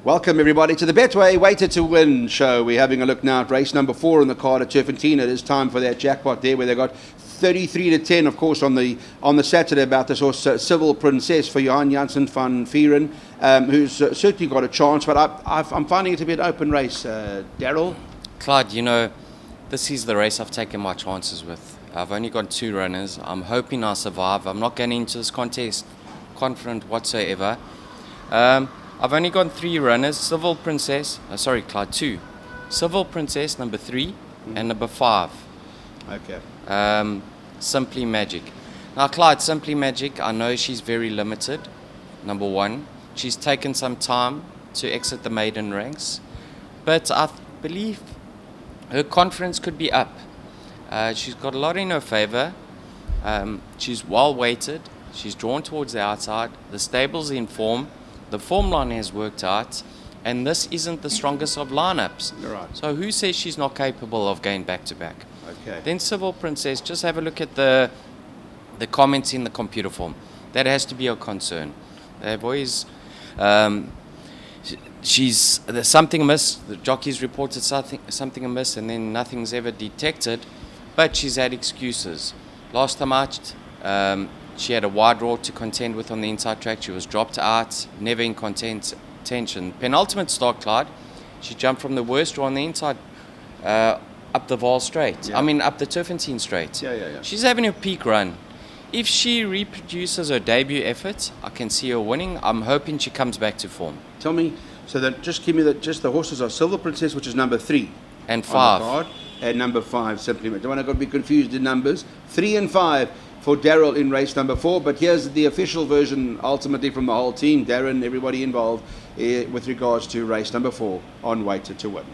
Welcome everybody to the Betway Waited to Win show. We're having a look now at race number 4 on the card at Turffontein. It is time for that jackpot there where they got 33 to 10, of course, on the Saturday about this horse Civil Princess for Johan Janssen van Vieren, who's certainly got a chance. But I'm finding it to be an open race, Daryl. Clyde, this is the race I've taken my chances with. I've only got 2 runners. I'm hoping I survive. I'm not going into this contest confident whatsoever. I've only got 3 runners. Civil Princess, Clyde, 2. Civil Princess, number 3, and number 5. Okay. Simply Magic. Now, Clyde, Simply Magic, I know she's very limited, number 1. She's taken some time to exit the maiden ranks, but I believe her confidence could be up. She's got a lot in her favour. She's well weighted. She's drawn towards the outside. The stable's in form. The form line has worked out, and this isn't the strongest of lineups. Right. So who says she's not capable of going back-to-back? Okay. Then Civil Princess, just have a look at the comments in the computer form. That has to be a concern. They've always... there's something amiss. The jockeys reported something amiss, and then nothing's ever detected. But she's had excuses. Last time out, she had a wide draw to contend with on the inside track. She was dropped out, never in contention. Penultimate start, Clyde. She jumped from the worst draw on the inside up the Vaal straight. Yeah. Up the Turffontein straight. Yeah. She's having a peak run. If she reproduces her debut effort, I can see her winning. I'm hoping she comes back to form. Tell me, so then just give me the horses are Silver Princess, which is number 3. And 5. On the card, and number 5, Simply Magic. Don't want to be confused in numbers. 3 and 5 for Daryl in race number 4. But here's the official version, ultimately from the whole team, Darren, everybody involved, with regards to race number 4 on Waited to Win.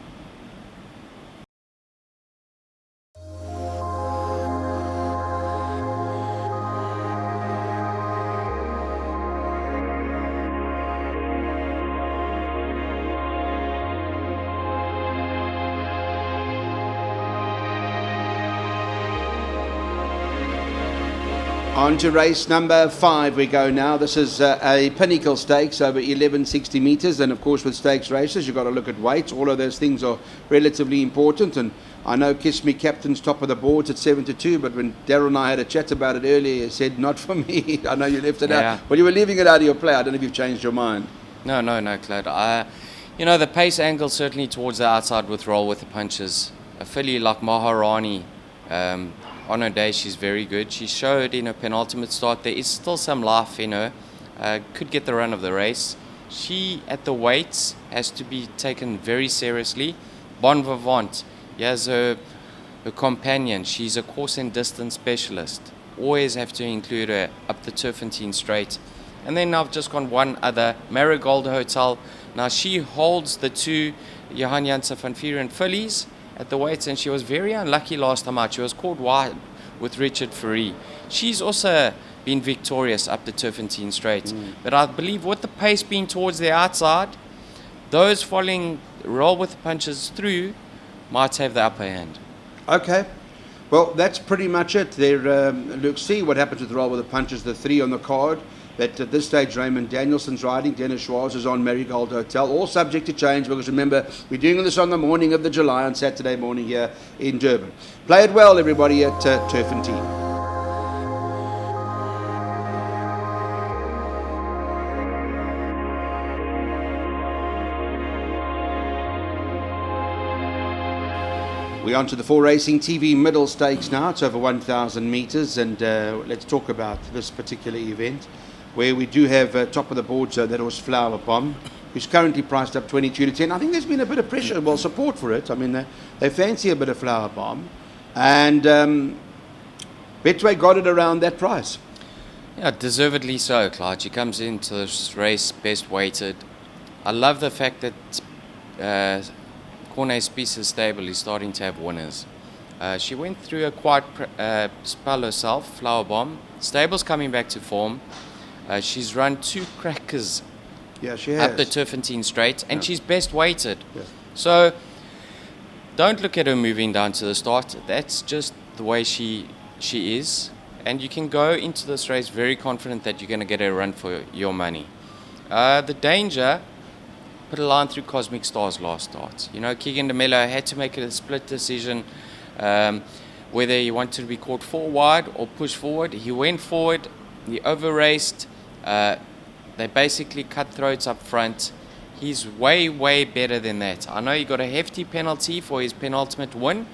On to race number 5 we go now. This is a Pinnacle Stakes over 1160 metres, and of course with stakes races you've got to look at weights. All of those things are relatively important, and I know Kiss Me Captain's top of the boards at 7 to 2, but when Daryl and I had a chat about it earlier, he said not for me. I know you left it out. Well, you were leaving it out of your play. I don't know if you've changed your mind. No, Clyde. The pace angle certainly towards the outside with Roll with the Punches. A filly like Maharani, on her day, she's very good. She showed in her penultimate start there is still some life in her. Could get the run of the race. She, at the weights, has to be taken very seriously. Bon Vivant, here's her companion. She's a course and distance specialist. Always have to include her up the Turffontein straight. And then I've just gone one other, Marigold Hotel. Now she holds the 2 Johan Janssen van Vieren fillies at the weights, and she was very unlucky last time out. She was caught wide with Richard Fourie. She's also been victorious up the Turffontein straight. But I believe with the pace being towards the outside, those following Roll with the Punches through might have the upper hand. Okay. Well, that's pretty much it. There, look, see what happens with Roll with the Punches, the 3 on the card. That at this stage Raymond Danielson's riding, Dennis Schwarz is on Marigold Hotel, all subject to change because remember, we're doing this on the morning of the July, on Saturday morning here in Durban. Play it well, everybody, at Turffontein. We're on to the 4 Racing TV Middle Stakes now. It's over 1,000 metres, and let's talk about this particular event, where we do have top of the board, so that was Flower Bomb, who's currently priced up 22 to 10. I think there's been a bit of pressure, support for it. I mean, they fancy a bit of Flower Bomb, and Betway got it around that price. Yeah, deservedly so, Clyde. She comes into this race best weighted. I love the fact that Cornet Spicer's stable is starting to have winners. She went through a quiet spell herself, Flower Bomb. Stable's coming back to form. She's run 2 crackers she has. up the Turffontein straight, and she's best weighted. Yeah. So don't look at her moving down to the start. That's just the way she is. And you can go into this race very confident that you're going to get a run for your money. The danger put a line through Cosmic Stars last start. You know, Keegan de Mello had to make a split decision whether he wanted to be caught 4 wide or push forward. He went forward, he over-raced, they basically cut throats up front. He's way, way better than that. I know he got a hefty penalty for his penultimate win,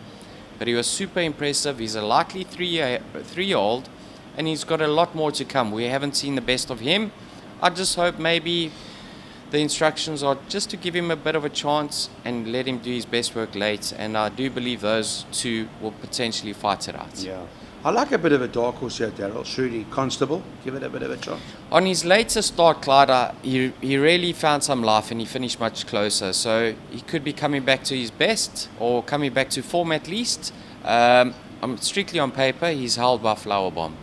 but he was super impressive. He's a likely three-year-old, and he's got a lot more to come. We haven't seen the best of him. I just hope maybe the instructions are just to give him a bit of a chance and let him do his best work late, and I do believe those two will potentially fight it out. Yeah. I like a bit of a dark horse here, Daryl. Shruti Constable. Give it a bit of a chance. On his later start, Clyde, he really found some life and he finished much closer. So he could be coming back to his best or coming back to form at least. Strictly on paper, he's held by Flower Bomb.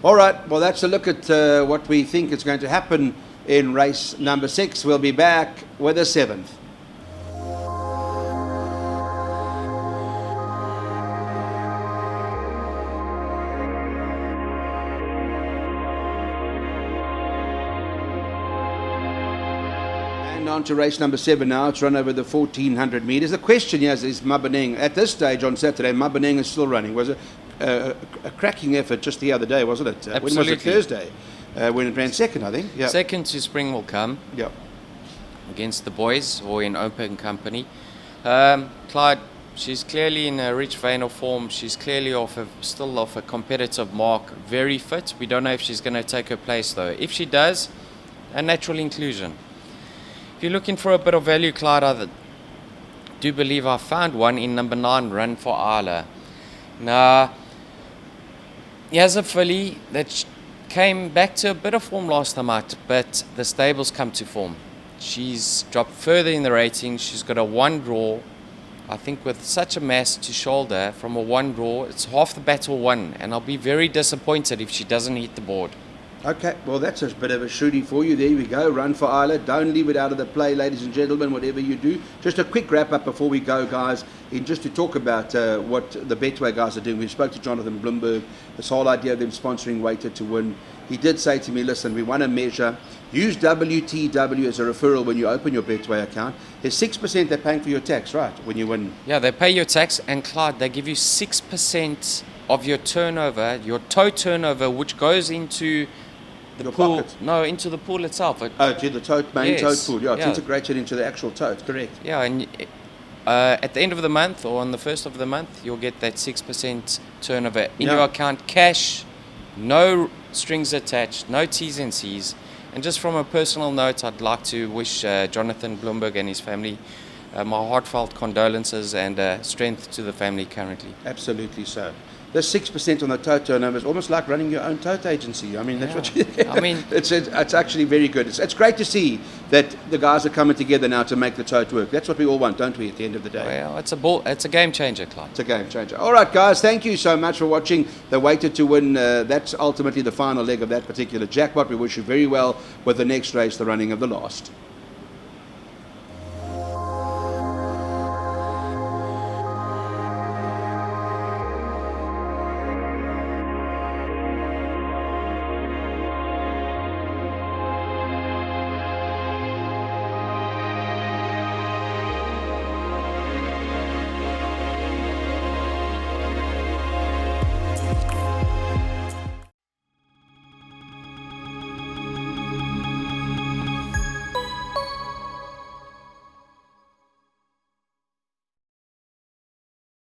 All right. Well, that's a look at what we think is going to happen in race number 6. We'll be back with the 7th. On to race number 7 now. It's run over the 1400 meters. The question here is Maboneng. At this stage on Saturday, Maboneng is still running. Was it a cracking effort just the other day, wasn't it? Absolutely. When was it? Thursday? When it ran second, I think. Yeah. Second to Spring will come. Yeah. Against the boys or in open company. Clyde, she's clearly in a rich vein of form. She's clearly still off a competitive mark. Very fit. We don't know if she's going to take her place though. If she does, a natural inclusion. If you're looking for a bit of value, Clyde, I do believe I found one in number 9, Run for Isla. Now, he has a filly that came back to a bit of form last time out, but the stable's come to form. She's dropped further in the rating. She's got a 1 draw. I think with such a mass to shoulder from a 1 draw, it's half the battle won, and I'll be very disappointed if she doesn't hit the board. Okay, well, that's a bit of a shooty for you. There we go. Run for Isla. Don't leave it out of the play, ladies and gentlemen, whatever you do. Just a quick wrap-up before we go, guys, just to talk about what the Betway guys are doing. We spoke to Jonathan Bloomberg, this whole idea of them sponsoring Weighted to Win. He did say to me, listen, we want to measure. Use WTW as a referral when you open your Betway account. There's 6% they're paying for your tax, right, when you win. Yeah, they pay your tax, and Clyde, they give you 6% of your turnover, your tote turnover, which goes into the your pool. pocket. No, into the pool itself. To the main Yes. tote pool. Yeah, it's Yeah. integrated into the actual tote, correct. Yeah, and at the end of the month or on the first of the month, you'll get that 6% turnover in Yeah. your account, cash, no strings attached, no T's and C's. And just from a personal note, I'd like to wish Jonathan Bloomberg and his family my heartfelt condolences and strength to the family currently. Absolutely so. The 6% on the tote turnover is almost like running your own tote agency. I mean, that's what you. I mean, it's actually very good. It's great to see that the guys are coming together now to make the tote work. That's what we all want, don't we? At the end of the day. Well, it's a game changer, Clyde. It's a game changer. All right, guys. Thank you so much for watching the Weighted to Win. That's ultimately the final leg of that particular jackpot. We wish you very well with the next race, the running of the last.